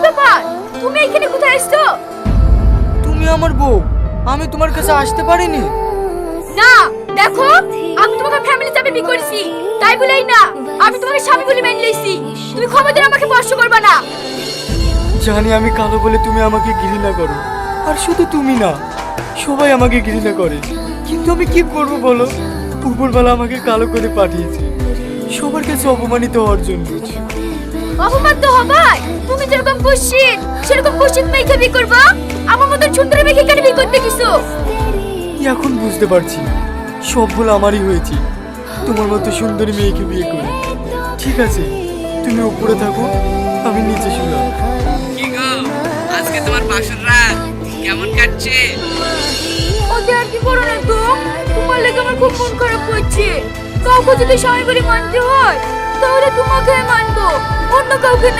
ব্যাপার? তুমি এখানে কোথায় আসছো? তুমি আমার বউ, আমি তোমার কাছে আসতে পারিনি। না দেখো, আমি তোমাকে ফ্যামিলি চাপে বিয়ে করেছি, তাই বলেই না আমি তোমাকে স্বামী বলে মেনে নিয়েছি। তুমি ক্ষমতার আমাকে স্পর্শ করবে না। জানি আমি কালো বলে তুমি আমাকে ঘৃণা করো, আর শুধু তুমি না, সবাই আমাকে ঘৃণা করে। কিন্তু আমি কি করব বলো, উপরবেলা আমাকে কালো করে পাঠিয়েছে সবার কাছে অপমানিত হওয়ার জন্য। অপমান তো হবাই। তুমি যেরকম কুৎসিত সেরকম কুৎসিত মেয়েকে বিয়ে করবা। আমার মতো সুন্দর মেয়েকে কেন বিয়ে করতে গেছো? এখন বুঝতে পারছি সব ভুল আমারই হয়েছে, তোমার মতো সুন্দরী মেয়েকে বিয়ে করে। ঠিক আছে, তুমি উপরে থাকো, আমি নিচে শুলাম। কি গো, আজকে তোমার বাসর রাত কেমন কাটছে? ওকে আর কি করো না তো, তোমার লেগে আমার খুব মন খারাপ করছে। কাউকে যদি স্বামী বলে মানতে হয় তাহলে তোমাকে মানবো, অন্য কাউকে না।